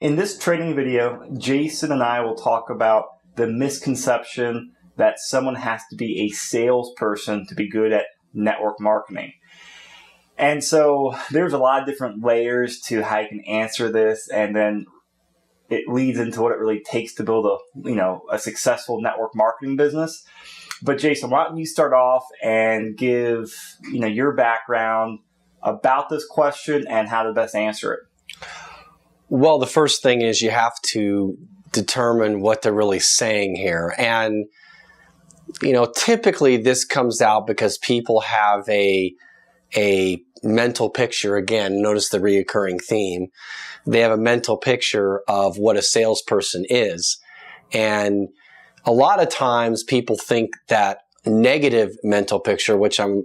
In this training video, Jason and I will talk about the misconception that someone has to be a salesperson to be good at network marketing. And so there's a lot of different layers to how you can answer this, and then it leads into what it really takes to build a successful network marketing business. But Jason, why don't you start off and give your background about this question and how to best answer it? Well, the first thing is you have to determine what they're really saying here. And, typically this comes out because people have a mental picture. Again, notice the reoccurring theme. They have a mental picture of what a salesperson is. And a lot of times people think that negative mental picture, which I'm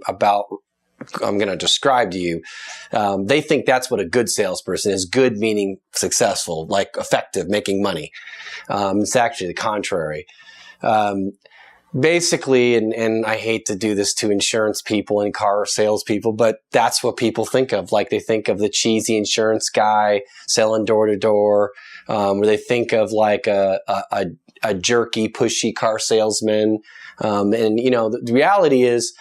going to describe to you, they think that's what a good salesperson is. Good meaning successful, like effective, making money. It's actually the contrary. Basically, and I hate to do this to insurance people and car salespeople, but that's what people think of. Like they think of the cheesy insurance guy selling door to door, or they think of like a jerky, pushy car salesman. The reality is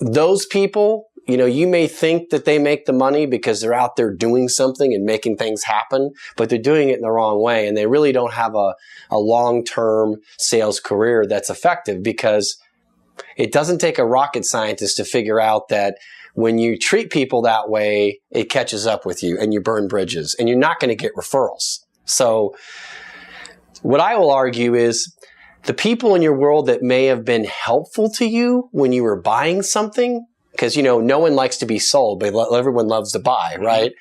those people, you may think that they make the money because they're out there doing something and making things happen, but they're doing it in the wrong way. And they really don't have a long-term sales career that's effective, because it doesn't take a rocket scientist to figure out that when you treat people that way, it catches up with you and you burn bridges and you're not going to get referrals. So what I will argue is the people in your world that may have been helpful to you when you were buying something, because, no one likes to be sold, but everyone loves to buy, right?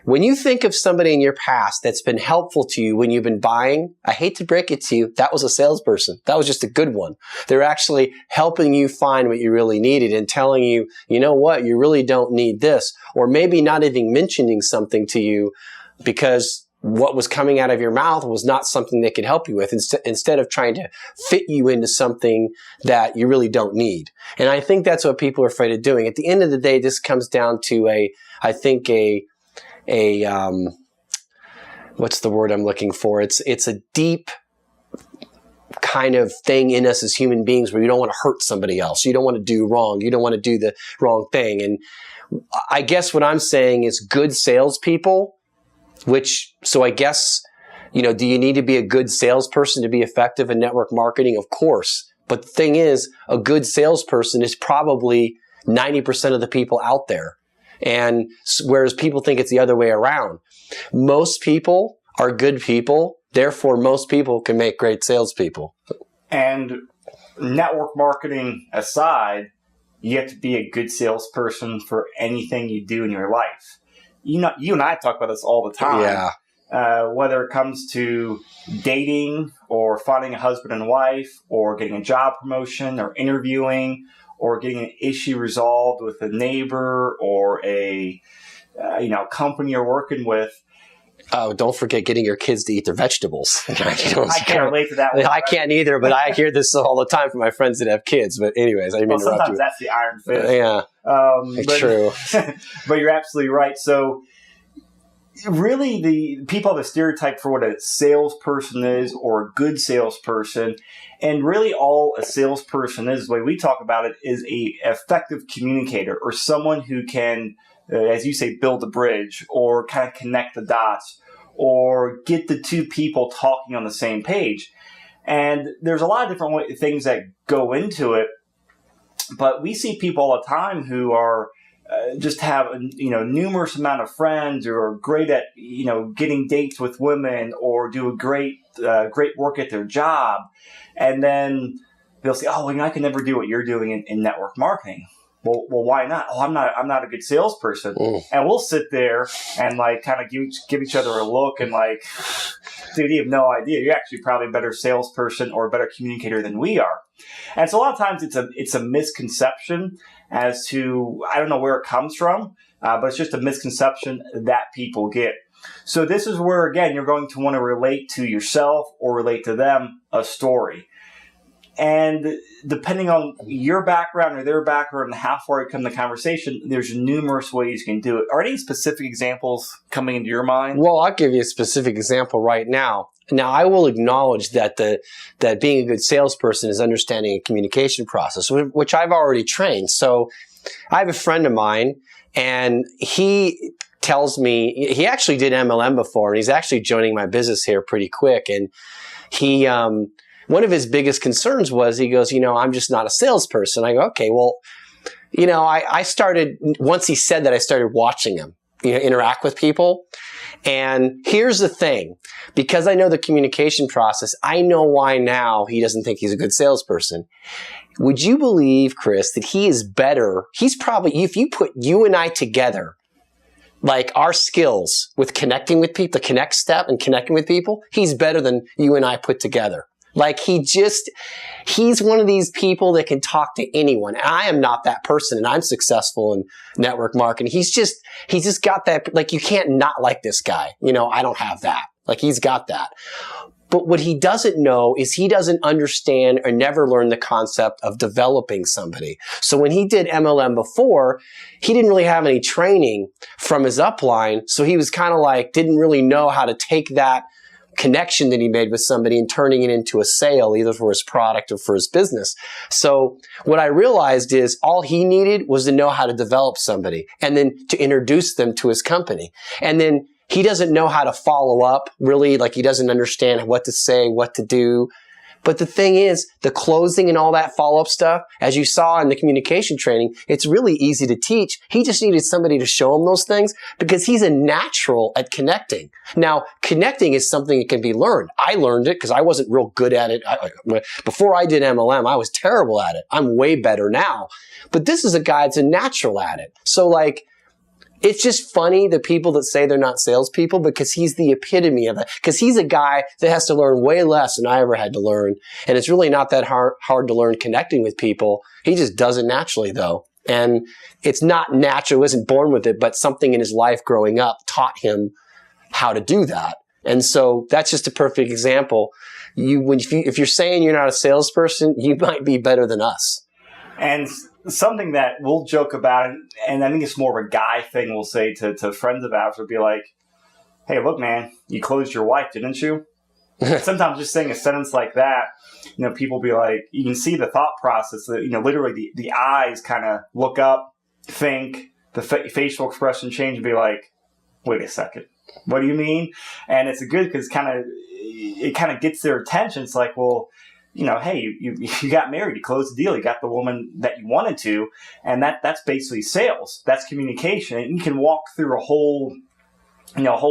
When you think of somebody in your past that's been helpful to you when you've been buying, I hate to break it to you, that was a salesperson. That was just a good one. They're actually helping you find what you really needed and telling you, you know what, you really don't need this. Or maybe not even mentioning something to you because what was coming out of your mouth was not something they could help you with, instead of trying to fit you into something that you really don't need. And I think that's what people are afraid of doing. At the end of the day, this comes down to what's the word I'm looking for? It's a deep kind of thing in us as human beings where you don't want to hurt somebody else. You don't want to do wrong. You don't want to do the wrong thing. And I guess what I'm saying is good salespeople, so I guess, do you need to be a good salesperson to be effective in network marketing? Of course. But the thing is, a good salesperson is probably 90% of the people out there. And whereas people think it's the other way around. Most people are good people. Therefore, most people can make great salespeople. And network marketing aside, you have to be a good salesperson for anything you do in your life. You and I talk about this all the time. Yeah. Whether it comes to dating or finding a husband and wife or getting a job promotion or interviewing or getting an issue resolved with a neighbor or a company you're working with. Oh, don't forget getting your kids to eat their vegetables. I can't relate to that one. I can't either, but I hear this all the time from my friends that have kids. But anyways, I didn't mean to interrupt you. Sometimes that's the iron fist. Yeah, true. But you're absolutely right. So really, the people have a stereotype for what a salesperson is or a good salesperson. And really all a salesperson is, the way we talk about it, is a effective communicator or someone who can, as you say, build a bridge or kind of connect the dots or get the two people talking on the same page. And there's a lot of different things that go into it, but we see people all the time who are just have numerous amount of friends or are great at getting dates with women or do a great work at their job, and then they'll say, "Oh, I can never do what you're doing in network marketing." Well, why not? Oh, I'm not a good salesperson. And we'll sit there and kind of give each other a look and dude, you have no idea. You're actually probably a better salesperson or a better communicator than we are. And so a lot of times it's a misconception as to, I don't know where it comes from, but it's just a misconception that people get. So this is where, again, you're going to want to relate to yourself or relate to them a story. And depending on your background or their background and how far you come in the conversation, there's numerous ways you can do it. Are any specific examples coming into your mind? Well, I'll give you a specific example right now. Now, I will acknowledge that that being a good salesperson is understanding a communication process, which I've already trained. So I have a friend of mine, and he tells me he actually did MLM before, and he's actually joining my business here pretty quick. And he, one of his biggest concerns was, he goes, I'm just not a salesperson. I go, okay, well, I started, once he said that, I started watching him, interact with people. And here's the thing, because I know the communication process, I know why now he doesn't think he's a good salesperson. Would you believe, Chris, that he is better? He's probably, if you put you and I together, like our skills with connecting with people, the connect step and connecting with people, he's better than you and I put together. Like he's one of these people that can talk to anyone. And I am not that person, and I'm successful in network marketing. He's just got that, like, you can't not like this guy. I don't have that. Like, he's got that. But what he doesn't know is he doesn't understand or never learned the concept of developing somebody. So when he did MLM before, he didn't really have any training from his upline. So he was kind of like, didn't really know how to take that connection that he made with somebody and turning it into a sale, either for his product or for his business. So what I realized is all he needed was to know how to develop somebody and then to introduce them to his company. And then he doesn't know how to follow up, really, like he doesn't understand what to say, what to do. But the thing is, the closing and all that follow-up stuff, as you saw in the communication training, it's really easy to teach. He just needed somebody to show him those things because he's a natural at connecting. Now, connecting is something that can be learned. I learned it because I wasn't real good at it. Before I did MLM, I was terrible at it. I'm way better now. But this is a guy that's a natural at it. So, like, it's just funny, the people that say they're not salespeople, because he's the epitome of it. Because he's a guy that has to learn way less than I ever had to learn. And it's really not that hard to learn connecting with people. He just does it naturally, though. And it's not natural. He wasn't born with it, but something in his life growing up taught him how to do that. And so that's just a perfect example. If you're saying you're not a salesperson, you might be better than us. And something that we'll joke about, and I think it's more of a guy thing we'll say to friends of ours, would be like, hey, look, man, you closed your wife, didn't you? Sometimes just saying a sentence like that, people be like, you can see the thought process that, literally the eyes kind of look up, think, the facial expression change and be like, wait a second, what do you mean? And it's good because it kind of gets their attention. It's like, well, hey, you got married, you closed the deal, you got the woman that you wanted to, and that's basically sales. That's communication. And you can walk through a whole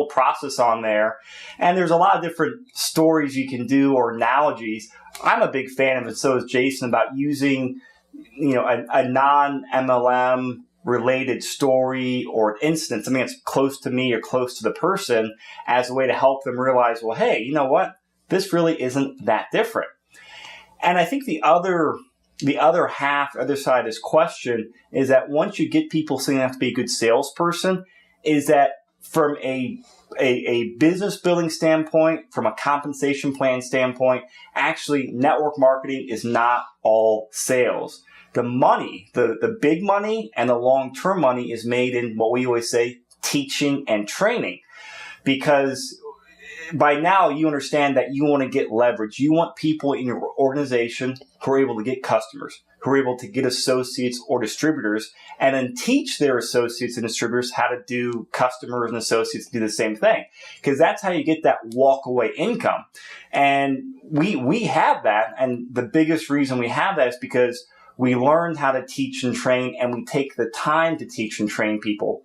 process on there. And there's a lot of different stories you can do or analogies. I'm a big fan of it, so is Jason, about using, a non-MLM related story or instance, something that's close to me or close to the person, as a way to help them realize, well, hey, you know what? This really isn't that different. And I think the other side of this question is that once you get people saying they have to be a good salesperson, is that from a business building standpoint, from a compensation plan standpoint, actually network marketing is not all sales. The money, the big money and the long-term money is made in what we always say, teaching and training. Because by now, you understand that you want to get leverage. You want people in your organization who are able to get customers, who are able to get associates or distributors, and then teach their associates and distributors how to do customers and associates do the same thing. Because that's how you get that walk-away income. And we have that, and the biggest reason we have that is because we learned how to teach and train, and we take the time to teach and train people.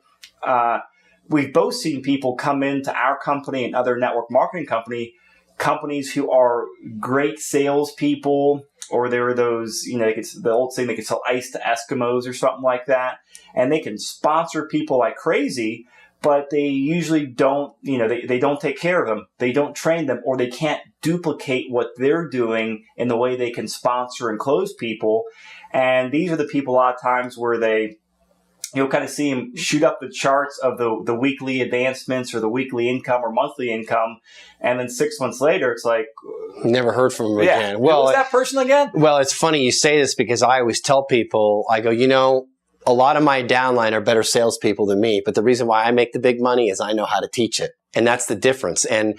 We've both seen people come into our company and other network marketing companies who are great salespeople, or there are those, it's the old saying, they can sell ice to Eskimos or something like that. And they can sponsor people like crazy, but they usually don't, they don't take care of them. They don't train them, or they can't duplicate what they're doing in the way they can sponsor and close people. And these are the people a lot of times where they you'll kind of see them shoot up the charts of the weekly advancements or the weekly income or monthly income. And then 6 months later, it's like, never heard from them again. Well, who's that person again? Well, it's funny you say this because I always tell people, I go, a lot of my downline are better salespeople than me, but the reason why I make the big money is I know how to teach it. And that's the difference. And,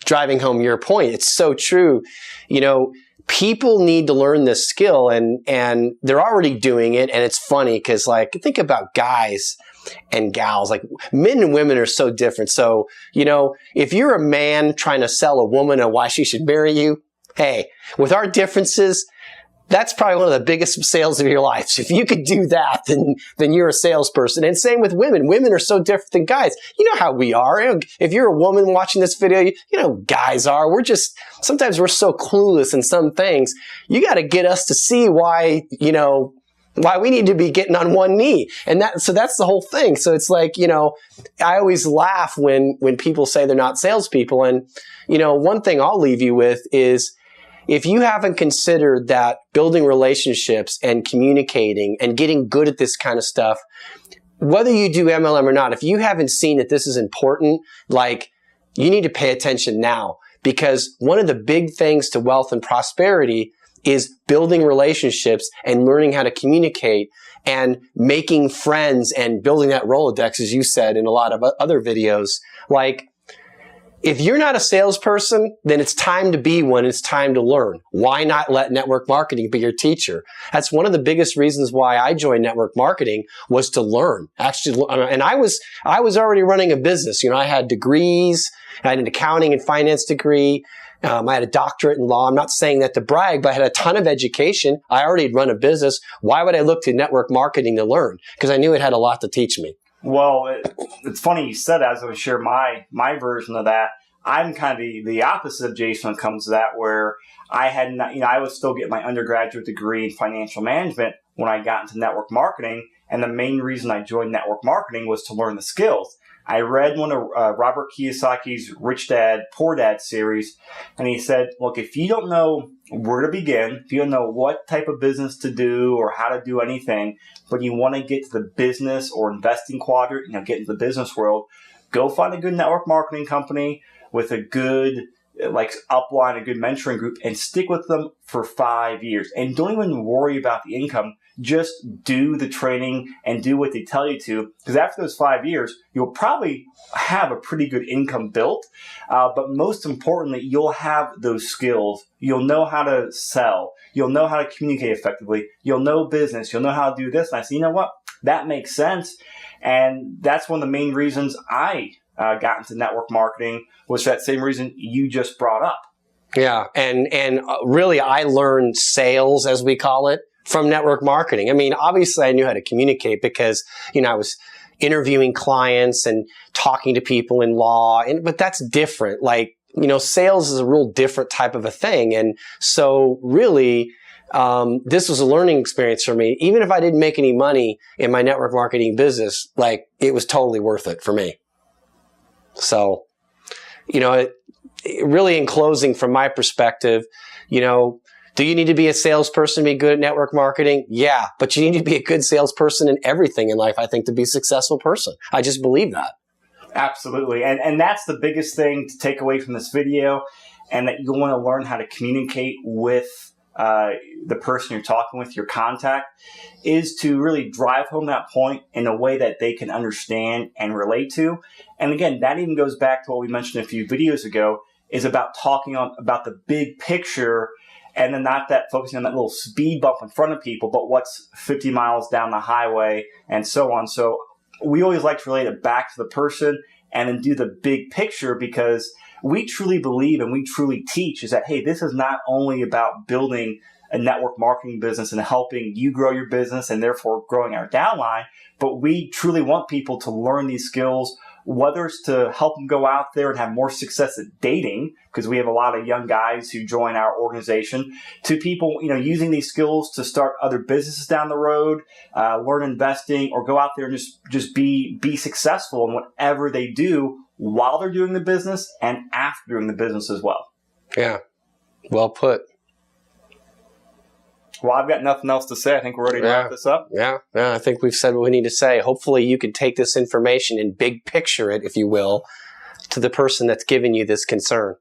driving home your point, it's so true. People need to learn this skill and they're already doing it. And it's funny because think about guys and gals, men and women are so different. So, if you're a man trying to sell a woman on why she should marry you, hey, with our differences, that's probably one of the biggest sales of your life. So if you could do that, then you're a salesperson. And same with women. Women are so different than guys. You know how we are. If you're a woman watching this video, guys are. Sometimes we're so clueless in some things. You got to get us to see why we need to be getting on one knee. So that's the whole thing. So it's I always laugh when people say they're not salespeople. And, one thing I'll leave you with is, if you haven't considered that building relationships and communicating and getting good at this kind of stuff, whether you do MLM or not, if you haven't seen that this is important, you need to pay attention now, because one of the big things to wealth and prosperity is building relationships and learning how to communicate and making friends and building that Rolodex, as you said in a lot of other videos. If you're not a salesperson, then it's time to be one. It's time to learn. Why not let network marketing be your teacher? That's one of the biggest reasons why I joined network marketing, was to learn. Actually, and I was already running a business. I had degrees. I had an accounting and finance degree. I had a doctorate in law. I'm not saying that to brag, but I had a ton of education. I already had run a business. Why would I look to network marketing to learn? Because I knew it had a lot to teach me. Well, it's funny you said that. I was going to share my version of that. I'm kind of the opposite of Jason when it comes to that, where I had not, I was still getting my undergraduate degree in financial management when I got into network marketing. And the main reason I joined network marketing was to learn the skills. I read one of Robert Kiyosaki's Rich Dad, Poor Dad series, and he said, look, if you don't know where to begin, if you don't know what type of business to do or how to do anything, but you want to get to the business or investing quadrant, get into the business world, go find a good network marketing company with a good upline, a good mentoring group, and stick with them for 5 years. And don't even worry about the income. Just do the training and do what they tell you to. Because after those 5 years, you'll probably have a pretty good income built. But most importantly, you'll have those skills. You'll know how to sell. You'll know how to communicate effectively. You'll know business. You'll know how to do this. And I said, you know what? That makes sense. And that's one of the main reasons I got into network marketing, was for that same reason you just brought up. Yeah. And really, I learned sales, as we call it, from network marketing. I mean, obviously I knew how to communicate because, I was interviewing clients and talking to people in law, but that's different. Sales is a real different type of a thing. And so really, this was a learning experience for me. Even if I didn't make any money in my network marketing business, it was totally worth it for me. So, really in closing, from my perspective, do you need to be a salesperson to be good at network marketing? Yeah, but you need to be a good salesperson in everything in life, I think, to be a successful person. I just believe that. Absolutely. And that's the biggest thing to take away from this video, and that you want to learn how to communicate with the person you're talking with, your contact, is to really drive home that point in a way that they can understand and relate to. And again, that even goes back to what we mentioned a few videos ago, is about talking about the big picture, and then not that focusing on that little speed bump in front of people, but what's 50 miles down the highway and so on. So we always like to relate it back to the person and then do the big picture, because we truly believe and we truly teach is that, hey, this is not only about building a network marketing business and helping you grow your business and therefore growing our downline, but we truly want people to learn these skills, whether it's to help them go out there and have more success at dating, because we have a lot of young guys who join our organization, to people, using these skills to start other businesses down the road, learn investing, or go out there and just be successful in whatever they do while they're doing the business and after doing the business as well. Yeah. Well put. Well, I've got nothing else to say. I think we're ready to wrap this up. Yeah, I think we've said what we need to say. Hopefully you can take this information and big picture it, if you will, to the person that's giving you this concern.